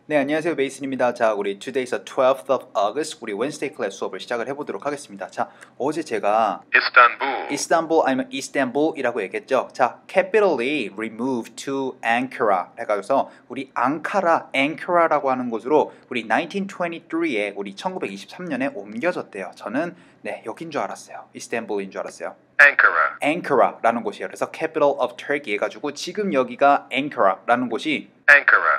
네, 안녕하세요. 메이슨입니다. 자, 우리 today's 12th of August, 우리 Wednesday 클래스 수업을 시작을 해보도록 하겠습니다. 자, 어제 제가 이스탄불 아니면 이스탄불이라고 얘기했죠. 자, capital이 removed to Ankara 해가지고 우리 앙카라, 앵카라라고 하는 곳으로 우리 1923에 우리 1923년에 옮겨졌대요. 저는 여긴 줄 알았어요. 이스탄불인 줄 알았어요. 앵카라라는 곳이에요. 그래서 capital of Turkey 해가지고 지금 여기가 앵카라라는 곳이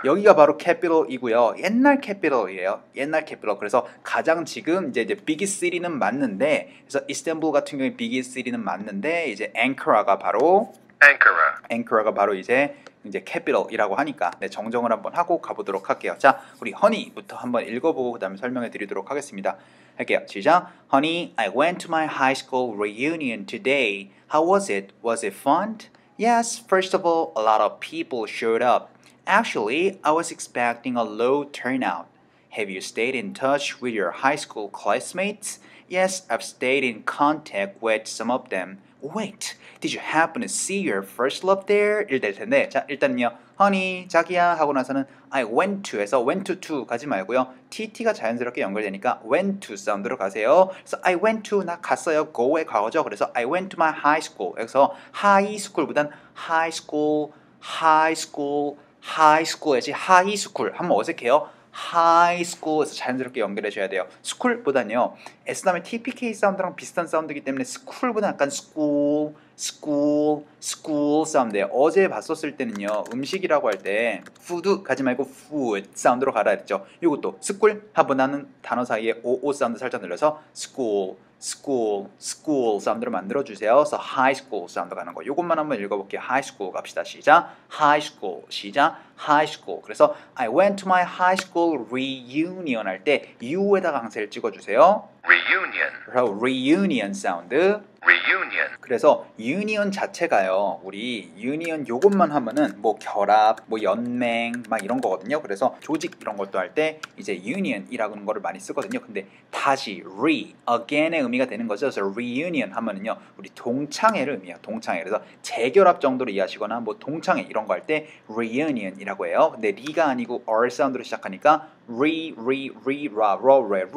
여기가 바로 캐피털이고요. 옛날 캐피털이에요. 옛날 캐피털. 그래서 가장 지금 이제 biggest city는 맞는데, 그래서 이스탄불 같은 경우에 biggest city는 맞는데, 이제 앵카라가 바로 이제 캐피털이라고 하니까 정정을 한번 하고 가보도록 할게요. 자, 우리 허니부터 한번 읽어보고 그다음에 설명해 드리도록 하겠습니다. 할게요. 시작. Honey, I went to my high school reunion today. How was it? Was it fun? Yes, first of all, a lot of people showed up. Actually, I was expecting a low turnout. Have you stayed in touch with your high school classmates? Yes, I've stayed in contact with some of them. Wait, did you happen to see your first love there? 이럴 텐데, 자, 일단요, honey, 자기야 하고 나서는 I went to에서 went to 가지 말고요. TT가 자연스럽게 연결되니까 went to 사운드로 가세요. 그래서 I went to, 나 갔어요. go의 과거죠. 그래서 I went to my high school. 여기서 high school보단 high school이지 high school 한번 어색해요. high school에서 자연스럽게 연결해줘야 돼요. school보다는요 S 다음에 TPK 사운드랑 비슷한 사운드이기 때문에 school보다 약간 school 사운드예요. 어제 봤었을 때는요 음식이라고 할 때 food 가지 말고 food 사운드로 가라 했죠. 이것도 school 하보다는 단어 사이에 oo 사운드 살짝 늘려서 school 사운드로 만들어주세요. 그래서 high school 사운드 가는 거. 이것만 한번 읽어볼게요. high school 갑시다. 시작. high school. 시작. high school. 그래서 I went to my high school reunion 할 때 U에다가 항세를 찍어주세요. reunion 사운드. 그래서 union 자체가요. 우리 union 요것만 하면은 뭐 결합, 뭐 연맹 막 이런 거거든요. 그래서 조직 이런 것도 할 때 이제 union이라는 거를 많이 쓰거든요. 근데 다시 again의 의미가 되는 거죠. 그래서 reunion 하면은요. 우리 동창회를 의미해요. 동창회. 그래서 재결합 정도로 이해하시거나 뭐 동창회 이런 거 할 때 reunion이라고 해요. 근데 리가 아니고 r 사운드로 시작하니까 루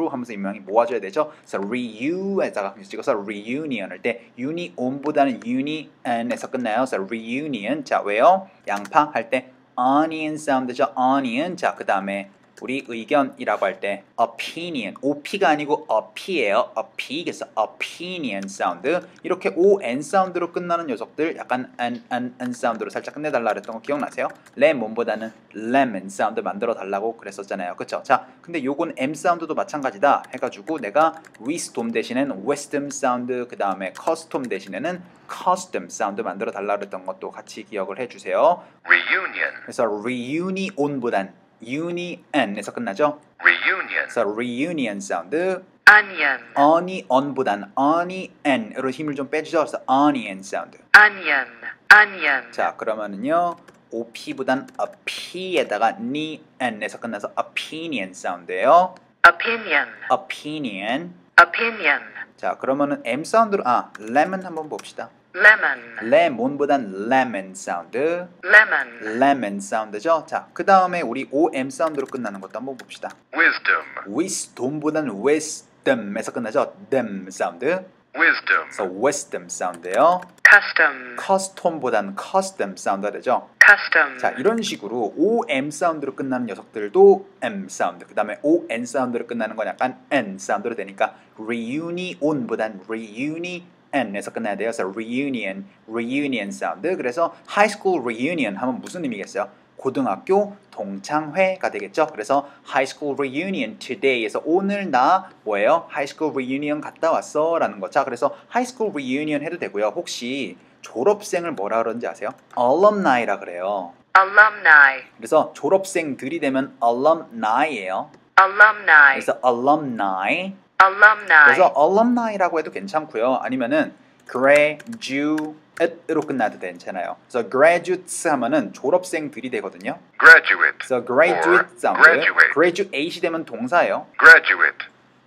하면서 인명이 모아줘야 되죠. 그래서 reU에다가 찍어서 reunion 할 때 union보다는 union에서 끝나요. 그래서 reunion. 자, 왜요? 양파 할 때 onion 사운드죠. onion. 자, 그 다음에 우리 의견이라고 할 때 opinion, op가 아니고 up이에요. up, 그래서 opinion 사운드. 이렇게 on 사운드로 끝나는 녀석들 약간 an 사운드로 살짝 끝내달라 그랬던 거 기억나세요? lemon보다는 lemon 사운드 만들어 달라고 그랬었잖아요. 그쵸? 자, 근데 요건 m 사운드도 마찬가지다 해가지고 내가 wisdom 대신에는 wisdom 사운드, 그 다음에 custom 대신에는 custom 사운드 만들어 달라 그랬던 것도 같이 기억을 해주세요. 그래서 reunion보단 union에서 끝나죠? 그래서 reunion 사운드. onion보단 onion으로 힘을 좀 빼주죠. 그래서 onion 사운드. 자, 그러면은요 op보단 up에다가 n에서 끝나서 opinion 사운드예요. opinion. 자, 그러면은 m 사운드로 lemon 한번 봅시다. lemon보단 lemon 사운드. lemon 사운드죠. 자, 그 다음에 우리 om 사운드로 끝나는 것도 한번 봅시다. wisdom보다는 wisdom에서 끝나죠. them 사운드. 그래서 wisdom 사운드예요. custom보다는 custom 사운드가 되죠. 자, 이런 식으로 om 사운드로 끝나는 녀석들도 m 사운드, 그 다음에 on 사운드로 끝나는 건 약간 n 사운드로 되니까 reunion보단 reunion에서 끝나야 돼요. 그래서 reunion 사운드. 그래서 high school reunion 하면 무슨 의미겠어요? 고등학교 동창회가 되겠죠. 그래서 high school reunion today에서 오늘 나 뭐예요? high school reunion 갔다 왔어 라는 거. 자, 그래서 high school reunion 해도 되고요. 혹시 졸업생을 뭐라 그러는지 아세요? alumni라 그래요. 그래서 졸업생들이 되면 alumni예요. 그래서 alumni. 그래서 alumni라고 해도 괜찮고요. 아니면은 graduate로 끝나도 괜찮아요. 그래서 graduates 하면은 졸업생들이 되거든요. 그래서 graduate 사운드. graduate이 되면 동사예요.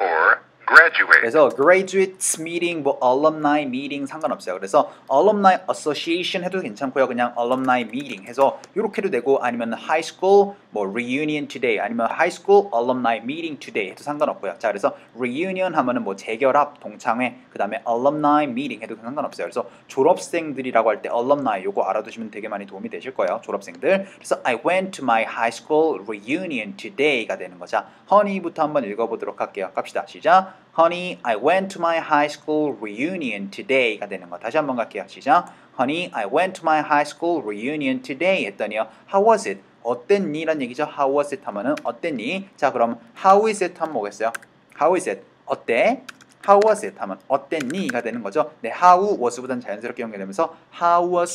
or graduate. 그래서 graduates meeting, 뭐 alumni meeting 상관없어요. 그래서 alumni association 해도 괜찮고요. 그냥 alumni meeting 해서 이렇게도 되고 아니면 high school 뭐 reunion today 아니면 high school alumni meeting today 해도 상관없고요. 자, 그래서 reunion 하면은 뭐 재결합, 동창회, 그 다음에 alumni meeting 해도 상관없어요. 그래서 졸업생들이라고 할 때 alumni 요거 알아두시면 되게 많이 도움이 되실 거예요. 졸업생들. 그래서 I went to my high school reunion today가 되는 거죠. honey부터 한번 읽어보도록 할게요. 갑시다. 시작. Honey, I went to my high school reunion today가 되는 거. 다시 한번 갈게요. 시작. Honey, I went to my high school reunion today 했더니요. How was it? 어땠니? 라는 얘기죠. How was it 하면은 어땠니? 자, 그럼 how is it 하면 뭐겠어요? How is it? 어때? How was it 하면 어땠니?가 되는 거죠. 네, how was보다는 자연스럽게 연결되면서 how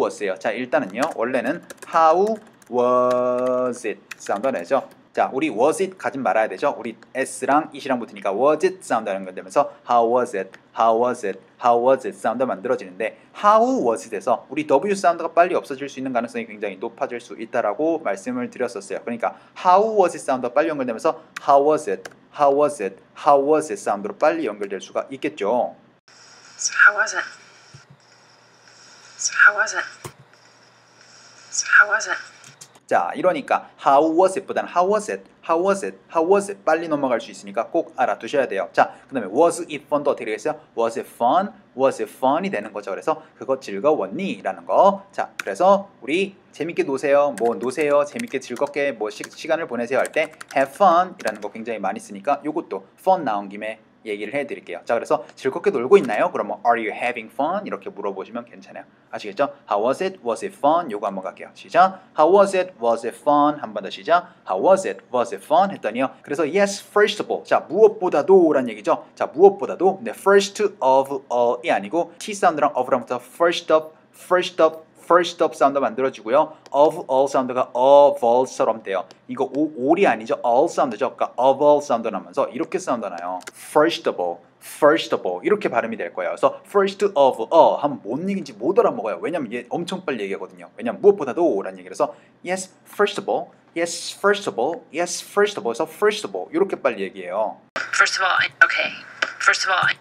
was예요. 자, 일단은요. 원래는 how was it 사운드 내죠. 자, 우리 was it 가진 말아야 되죠. 우리 s랑 it이랑 붙으니까 was it 사운드 연결되면서 how was it 사운드 만들어지는데 how was it에서 우리 w 사운드가 빨리 없어질 수 있는 가능성이 굉장히 높아질 수 있다라고 말씀을 드렸었어요. 그러니까 how was it 사운드가 빨리 연결되면서 how was it 사운드로 빨리 연결될 수가 있겠죠. So how was it? 자, 이러니까 how was it보다는 how was it 빨리 넘어갈 수 있으니까 꼭 알아두셔야 돼요. 자, 그 다음에 was it fun도 어떻게 되겠어요? was it fun이 되는 거죠. 그래서 그거 즐거웠니? 라는 거. 자, 그래서 우리 재밌게 노세요. 뭐 노세요. 재밌게 즐겁게 뭐 시간을 보내세요 할 때 have fun 이라는 거 굉장히 많이 쓰니까 요것도 fun 나온 김에 얘기를 해드릴게요. 자, 그래서 즐겁게 놀고 있나요? 그러면 Are you having fun? 이렇게 물어보시면 괜찮아요. 아시겠죠? How was it? Was it fun? 요거 한번 갈게요. 시작. How was it? Was it fun? 한 번 더 시작. How was it? Was it fun? 했더니요. 그래서 yes, first of all. 자, 무엇보다도 라는 얘기죠. 자, 무엇보다도 근데 first of all이 아니고 T 사운드랑 of랑부터 first of 사운드 만들어지고요. of all 사운드가 of all처럼 돼요. 이거 all이 아니죠. all 사운드죠. 그러니까 of all 사운드 나면서 이렇게 사운드 나요. first of all 이렇게 발음이 될 거예요. 그래서 first of all 하면 뭔 얘기인지 못 알아먹어요. 왜냐면 얘 엄청 빨리 얘기하거든요. 왜냐면 무엇보다도 라는 얘기라서 yes, first of all 그래서 first of all 이렇게 빨리 얘기해요. First of all,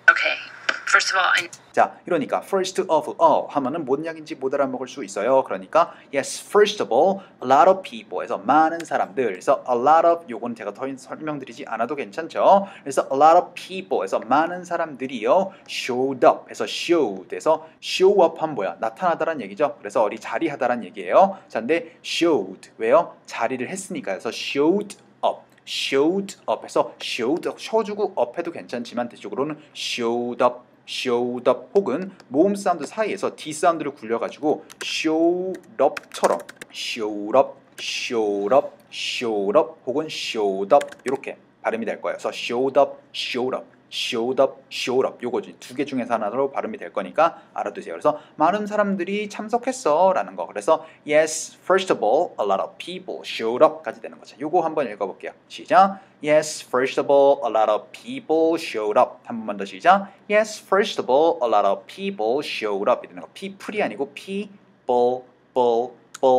okay. 자, 이러니까 first of all 하면은 뭔 이야기인지 못 알아먹을 수 있어요. 그러니까 yes, first of all, a lot of people에서 많은 사람들. 그래서 a lot of 요건 제가 더 설명드리지 않아도 괜찮죠. 그래서 a lot of people에서 많은 사람들이요 showed up 해서 showed 해서 show up 하면 뭐야? 나타나다란 얘기죠. 그래서 어디 자리하다란 얘기예요. 자, 근데 showed 왜요? 자리를 했으니까요. 그래서 showed up 해서 showed 쳐주고 up 해도 괜찮지만 대쪽으로는 showed up 혹은 모음 사운드 사이에서 D 사운드를 굴려가지고 showed up처럼 showed up 혹은 showed up 이렇게 발음이 될 거예요. 그래서 showed up 요거 두 개 중에서 하나로 발음이 될 거니까 알아두세요. 그래서 많은 사람들이 참석했어 라는 거. 그래서 yes, first of all, a lot of people showed up 까지 되는 거죠. 요거 한번 읽어볼게요. 시작. Yes, first of all, a lot of people showed up. 한 번만 더 시작. Yes, first of all, a lot of people showed up. 이되는 거. people이 아니고 people,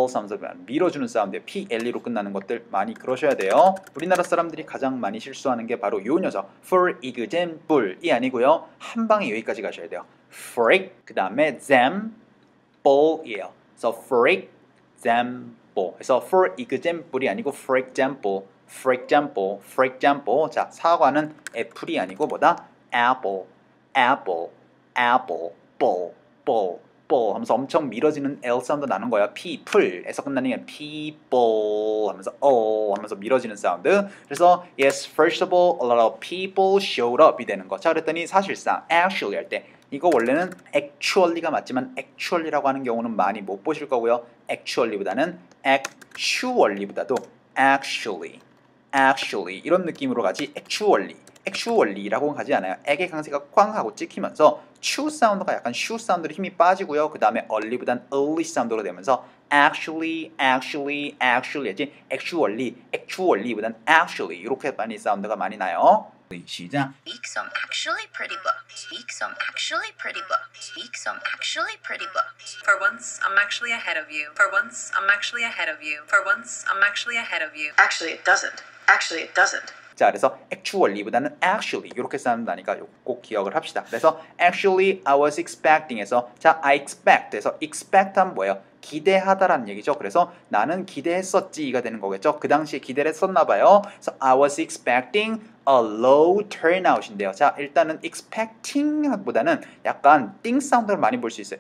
사운드 밀어주는 사운드에 PLE로 끝나는 것들 많이 그러셔야 돼요. 우리나라 사람들이 가장 많이 실수하는 게 바로 요 녀석 for example이 아니고요. 한 방에 여기까지 가셔야 돼요. for 그 다음에 example이에요. 그래서 for example 그래서 for example이 아니고 for example 자, 사과는 애플이 아니고 뭐다? apple ball 하면서 엄청 밀어지는 L 사운드 나는 거야. people에서 끝나는 게 people 하면서 하면서 밀어지는 사운드. 그래서 yes, first of all, a lot of people showed up이 되는 거. 자, 그랬더니 사실상 actually 할 때 이거 원래는 actually가 맞지만 actually라고 하는 경우는 많이 못 보실 거고요. actually보다도 actually 이런 느낌으로 가지 actually라고 가지 않아요. 액의 강세가 꽝 하고 찍히면서 추 사운드가 약간 슈 사운드로 힘이 빠지고요. 그 다음에 early보단 early 사운드로 되면서 actually 하지 actually보단 actually 이렇게 많이 사운드가 많이 나요. 시작. Speak some actually pretty books. For once, I'm actually ahead of you. Actually, it doesn't. 자, 그래서 actually보다는 actually 이렇게 쌓는다니까 꼭 기억을 합시다. 그래서 actually I was expecting에서 자, I expect에서 expect 하면 뭐예요? 기대하다라는 얘기죠. 그래서 나는 기대했었지가 되는 거겠죠. 그 당시에 기대를 했었나 봐요. 그래서 I was expecting a low turnout인데요. 자, 일단은 expecting 보다는 약간 띵 사운드를 많이 볼 수 있어요.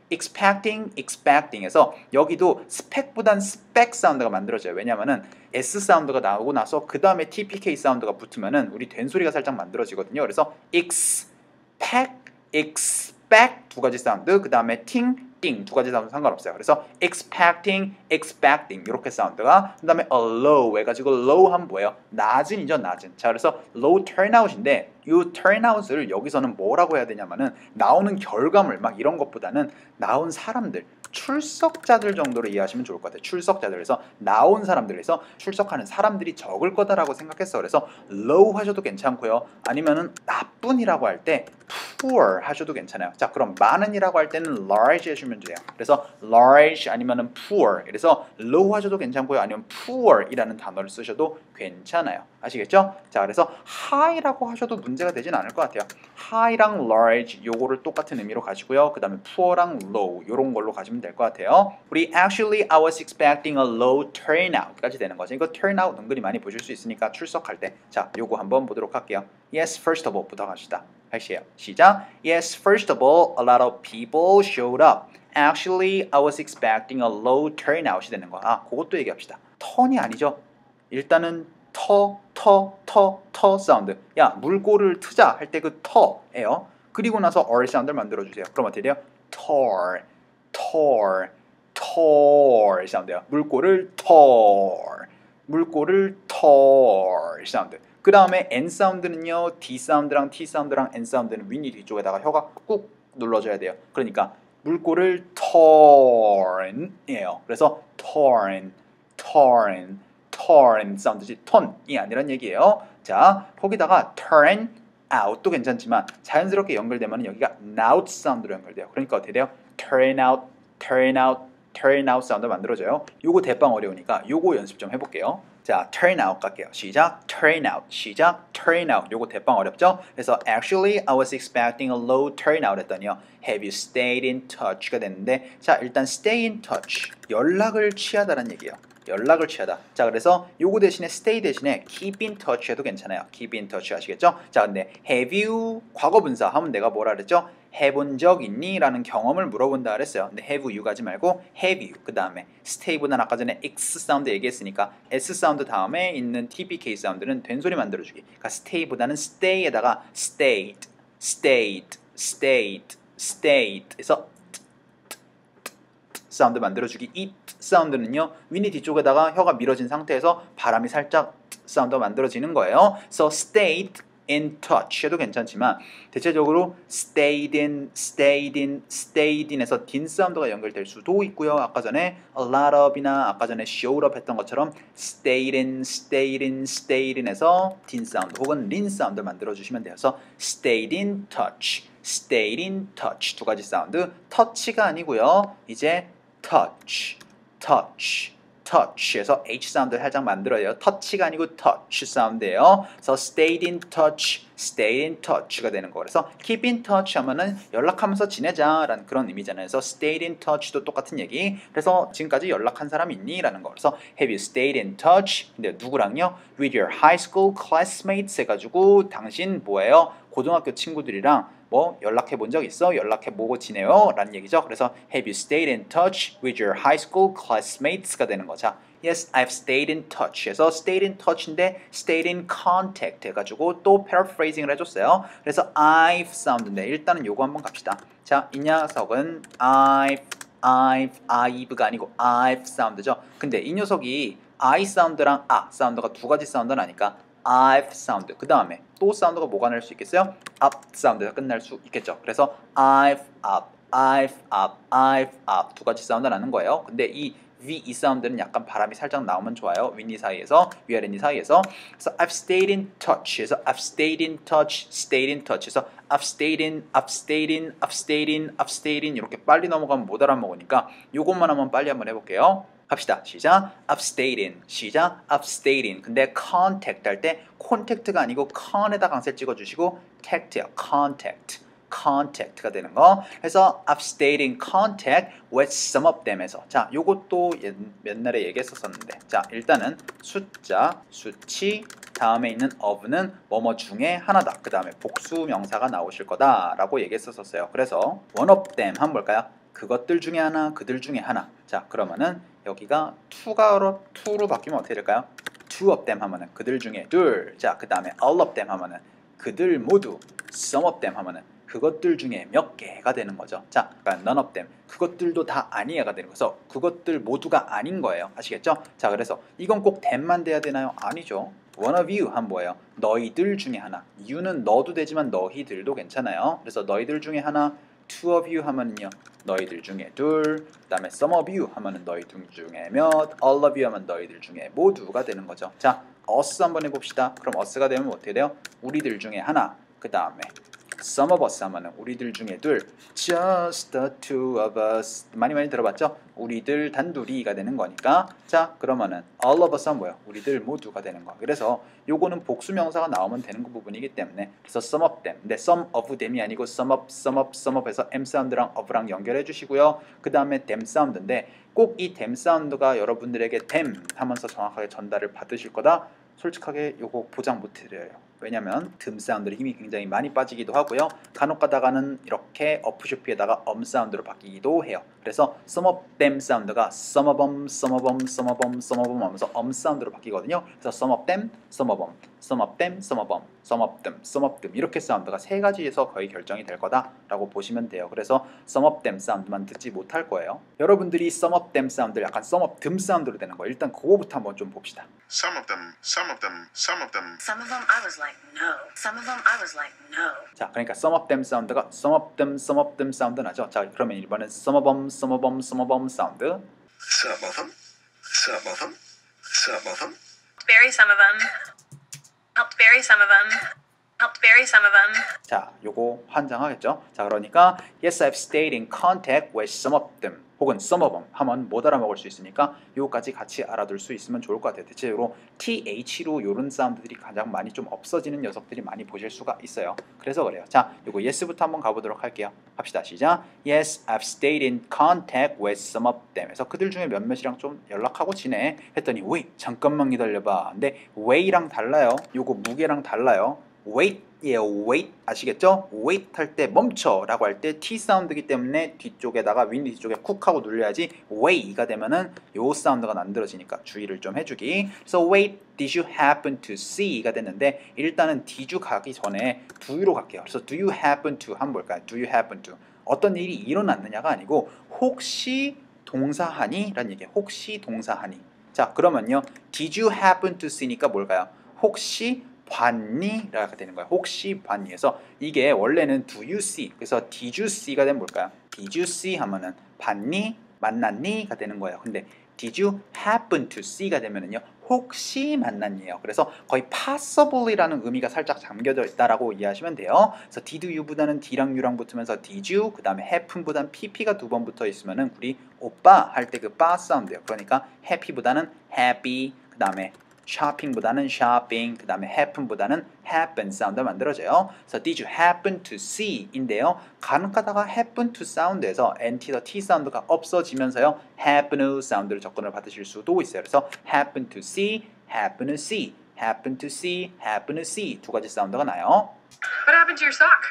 expecting에서 여기도 spec보단 spec 사운드가 만들어져요. 왜냐면은 S 사운드가 나오고 나서 그 다음에 TPK 사운드가 붙으면은 우리 된소리가 살짝 만들어지거든요. 그래서 expect 두 가지 사운드, 그 다음에 띵 두 가지 사운드 상관없어요. 그래서 expecting 이렇게 사운드가, 그 다음에 a low 해가지고 low 하면 뭐예요? 낮은이죠, 낮은. 자, 그래서 low turnout인데 이 turnout을 여기서는 뭐라고 해야 되냐면은 나오는 결과물 막 이런 것보다는 나온 사람들, 출석자들 정도로 이해하시면 좋을 것 같아요. 출석자들. 그래서 나온 사람들에서 출석하는 사람들이 적을 거다라고 생각했어. 그래서 low 하셔도 괜찮고요. 아니면은 나쁜이라고 할 때 poor 하셔도 괜찮아요. 자, 그럼 많은이라고 할 때는 large 해주면 돼요. 그래서 large 아니면은 poor. 그래서 low 하셔도 괜찮고요. 아니면 poor이라는 단어를 쓰셔도 괜찮아요. 아시겠죠? 자, 그래서 high라고 하셔도 문제가 되진 않을 것 같아요. high랑 large 요거를 똑같은 의미로 가시고요. 그 다음에 poor랑 low 요런 걸로 가시면 될 것 같아요. 우리 actually I was expecting a low turnout까지 되는 거죠. 이거 turnout 은근히 많이 보실 수 있으니까 출석할 때. 자, 요거 한번 보도록 할게요. Yes, first of all 부터 갑시다. 할게요. 시작. Yes, first of all, a lot of people showed up. Actually, I was expecting a low turnout이 되는 거. 아, 그것도 얘기합시다. 턴이 아니죠. 일단은 터 사운드. 야, 물꼬를 트자 할 때 그 터예요. 그리고 나서 R 사운드를 만들어주세요. 그럼 어떻게 돼요? tor 사운드요. 물꼬를 tor 사운드. 그 다음에 N 사운드는요, D 사운드랑 T 사운드랑 N 사운드는 윗니 뒤쪽에다가 혀가 꾹 눌러줘야 돼요. 그러니까 물꼬를 turn이에요. 그래서 turn 사운드지 톤이 아니란 얘기예요. 자, 거기다가 turn out도 괜찮지만 자연스럽게 연결되면 여기가 out 사운드로 연결돼요. 그러니까 어떻게 돼요? turn out 사운드 만들어져요. 요거 대빵 어려우니까 요거 연습 좀 해볼게요. 자, turn out 갈게요. 시작, turn out. 요거 대빵 어렵죠? 그래서 actually I was expecting a low turnout 했더니요. Have you stayed in touch가 됐는데, 자, 일단 stay in touch, 연락을 취하다는 얘기예요. 연락을 취하다. 자, 그래서 요거 대신에 stay 대신에 keep in touch 해도 괜찮아요. keep in touch 아시겠죠? 자, 근데 have you 과거 분사 하면 내가 뭐라 그랬죠? 해본 적 있니? 라는 경험을 물어본다 그랬어요. 근데 have you 가지 말고 have you. 그 다음에 stay보다는 아까 전에 x 사운드 얘기했으니까 s 사운드 다음에 있는 tpk 사운드는 된소리 만들어주기. 그러니까 stay보다는 stay에다가 stayed 해서 사운드 만들어주기. 이 사운드는요, 윗니 뒤쪽에다가 혀가 밀어진 상태에서 바람이 살짝 사운드가 만들어지는 거예요. So stayed in touch 해도 괜찮지만 대체적으로 stayed in에서 딘 사운드가 연결될 수도 있고요. 아까 전에 a lot of이나 아까 전에 showed up 했던 것처럼 stayed in에서 딘 사운드 혹은 린 사운드 만들어주시면 돼요. So stayed in touch 두 가지 사운드. touch가 아니고요. 이제 touch에서 H 사운드 살짝 만들어요. touch가 아니고 touch 사운드예요. 그래서 stayed in touch가 되는 거. 그래서 keep in touch 하면은 연락하면서 지내자라는 그런 의미잖아요. 그래서 stayed in touch도 똑같은 얘기. 그래서 지금까지 연락한 사람 있니? 라는 거. 그래서 have you stayed in touch? 근데 누구랑요? with your high school classmates 해가지고 당신 뭐예요? 고등학교 친구들이랑 뭐 연락해 본 적 있어? 연락해 보고 지내요? 라는 얘기죠. 그래서 have you stayed in touch with your high school classmates가 되는 거죠. Yes, I've stayed in touch 해서 stayed in touch인데 stayed in contact 해가지고 또 paraphrasing을 해줬어요. 그래서 I've 사운드인데 일단은 요거 한번 갑시다. 자, 이 녀석은 I've가 아니고 I've 사운드죠. 근데 이 녀석이 I 사운드랑 아 사운드가 두 가지 사운드는 아니까 I've 사운드. 그 다음에 또 사운드가 뭐가 날 수 있겠어요? up 사운드가 끝날 수 있겠죠. 그래서 I've up 두 가지 사운드 나는 거예요. 근데 이 이 사운드는 약간 바람이 살짝 나오면 좋아요. 윗니 사이에서 위아랫니 사이에서. 그래서 I've stayed in touch 해서 I've stayed in touch 해서 I've stayed in 이렇게 빨리 넘어가면 못 알아먹으니까 요것만 한번 빨리 한번 해볼게요. 갑시다. 시작. upstating. 시작. upstating. 근데 contact 할 때 contact가 아니고 con에다 강세 찍어주시고 tact요. contact가 되는 거. 그래서 upstating contact with some of them에서 자, 요것도 옛날에 얘기했었는데 자, 일단은 숫자, 수치 다음에 있는 of는 뭐뭐 중에 하나다. 그 다음에 복수 명사가 나오실 거다 라고 얘기했었어요. 그래서 one of them 한번 볼까요? 그것들 중에 하나, 그들 중에 하나. 자, 그러면은 여기가 to로 바뀌면 어떻게 될까요? two of them 하면은 그들 중에 둘. 자, 그 다음에 all of them 하면은 그들 모두. some of them 하면은 그것들 중에 몇 개가 되는 거죠. 자, 그러니까 none of them. 그것들도 다 아니야가 되는 거죠. 그것들 모두가 아닌 거예요. 아시겠죠? 자, 그래서 이건 꼭 them만 돼야 되나요? 아니죠. one of you 한 뭐예요? 너희들 중에 하나. you는 너도 되지만 너희들도 괜찮아요. 그래서 너희들 중에 하나. two of you 하면은요. 너희들 중에 둘. 그 다음에 some of you 하면은 너희들 중에 몇. all of you 하면 너희들 중에 모두가 되는 거죠. 자, us 한번 해봅시다. 그럼 us가 되면 어떻게 돼요? 우리들 중에 하나. 그 다음에 some of us 하면은 우리들 중에 둘. just the two of us. 많이 들어봤죠? 우리들 단둘이가 되는 거니까. 자, 그러면은 all of us 하면 뭐야? 우리들 모두가 되는 거. 그래서 요거는 복수 명사가 나오면 되는 그 부분이기 때문에 그래서 some of them. 근데 some of them이 아니고 some of 해서 m 사운드랑 of랑 연결해 주시고요. 그 다음에 them 사운드인데 꼭 이 them 사운드가 여러분들에게 them 하면서 정확하게 전달을 받으실 거다. 솔직하게 요거 보장 못 드려요. 왜냐면 듬 사운드의 힘이 굉장히 많이 빠지기도 하고요. 간혹 가다가는 이렇게 어프쇼피에다가 사운드로 바뀌기도 해요. 그래서 some of them 사운드가 some of them, some of them, some of them, some of them 하면서 사운드로 바뀌거든요. 그래서 some of them, some of them, some of them, some of them, some of them, some of them 이렇게 사운드가 세 가지에서 거의 결정이 될 거다라고 보시면 돼요. 그래서 some of them 사운드만 듣지 못할 거예요. 여러분들이 some of them 사운드를 약간 some of them 사운드로 되는 거예요. 일단 그거부터 한번 좀 봅시다. Some of them, some of them, some of them. Some of them I was like, no. Some of them I was like, no. 자, 그러니까 some of them 사운드가 some of them 사운드 나죠. 자, 그러면 1번은 some of them, some of them, some of them 사운드. Some of them, some of them, some of them. Bury some of them. Helped bury some of them. Helped bury some of them. 자, 요거 환장하겠죠? 자, 그러니까 yes, I've stayed in contact with some of them 혹은 some of them 하면 못 알아먹을 수 있으니까 요거까지 같이 알아둘 수 있으면 좋을 것 같아요. 대체로 TH로 요런 사운드들이 가장 많이 좀 없어지는 녀석들이 많이 보실 수가 있어요. 그래서 그래요. 자, 요거 yes부터 한번 가보도록 할게요. 합시다. 시작. Yes, I've stayed in contact with some of them. 그래서 그들 중에 몇몇이랑 좀 연락하고 지내. 했더니 wait, 잠깐만 기다려봐. 근데 way랑 달라요. 요거 무게랑 달라요. wait, wait 아시겠죠? wait 할 때 멈춰 라고 할 때 T 사운드이기 때문에 뒤쪽에다가 윈디 뒤쪽에 쿡 하고 눌려야지 way가 되면은 요 사운드가 만들어지니까 주의를 좀 해주기. 그래서 wait, did you happen to see가 됐는데 일단은 did you 가기 전에 do로 갈게요. 그래서 do you happen to 한번 볼까요? do you happen to 어떤 일이 일어났느냐가 아니고 혹시 동사하니? 라는 얘기예요. 혹시 동사하니. 자, 그러면요 did you happen to see니까 뭘까요? 혹시 봤니? 라가 되는 거야. 혹시 봤니? 해서 이게 원래는 do you see 그래서 did you see가 되면 뭘까요? did you see 하면은 봤니? 만났니? 가 되는 거예요. 근데 did you happen to see가 되면은요 혹시 만났니에요. 그래서 거의 possibly라는 의미가 살짝 잠겨져 있다라고 이해하시면 돼요. 그래서 did you보다는 d랑 you랑 붙으면서 did you 그 다음에 happen보다는 pp가 두 번 붙어 있으면은 우리 오빠 할 때 그 빠 사운드예요. 그러니까 happy보다는 happy 그 다음에 shopping보다는 shopping, 그 다음에 happen보다는 happen 사운드 만들어져요. 그래서 did you happen to see 인데요. 간혹 가다가 happen to 사운드에서 NT 더 T 사운드가 없어지면서요. happen 사운드를 접근을 받으실 수도 있어요. 그래서 happen to see, happen to see, happen to see, happen to see 두 가지 사운드가 나요. What happened to your sock?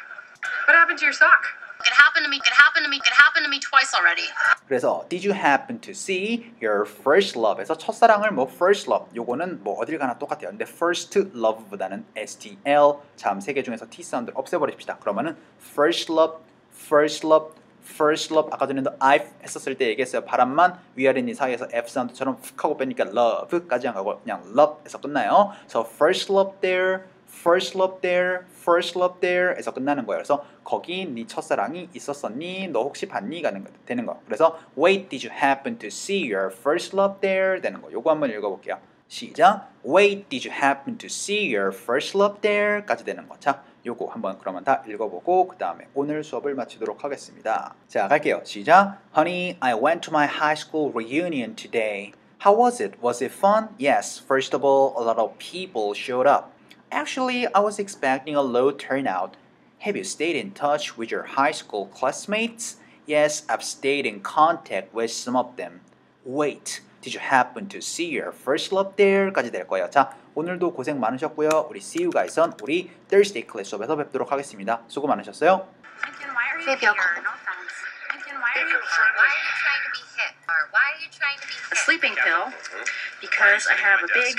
What happened to your sock? It happened to me. It happened to me. It happened to me twice already. 그래서 did you happen to see your first love에서 첫사랑을 뭐 first love 요거는 뭐 어딜 가나 똑같아요. 근데 first love보다는 STL 다음 세 개 중에서 T 사운드를 없애버립시다. 그러면은 first love, first love, first love 아까 전에도 I've 했었을 때 얘기했어요. 바람만 위아래니 사이에서 F 사운드처럼 훅 하고 빼니까 love까지 안 가고 그냥 love에서 끝나요. So first love there, first love there, first love there 에서 끝나는 거예요. 그래서 거기 네 첫사랑이 있었었니? 너 혹시 봤니? 되는 거. 그래서 wait, did you happen to see your first love there? 되는 거. 요거 한번 읽어볼게요. 시작. Wait, did you happen to see your first love there? 까지 되는 거. 자, 요거 한번 그러면 다 읽어보고 그 다음에 오늘 수업을 마치도록 하겠습니다. 자, 갈게요. 시작. Honey, I went to my high school reunion today. How was it? Was it fun? Yes. First of all, a lot of people showed up. Actually, I was expecting a low turnout. Have you stayed in touch with your high school classmates? Yes, I've stayed in contact with some of them. Wait, did you happen to see your first love there? 까지 될 거예요. 자, 오늘도 고생 많으셨고요. 우리 see you guys은 우리 Thursday 클래스 수업에서 뵙도록 하겠습니다. 수고 많으셨어요. Lincoln, why are you Baby, here? I'll call. No offense. Lincoln, why are you Why are you trying to be hip? Or why are you trying to be a sleeping pill? Because I have a big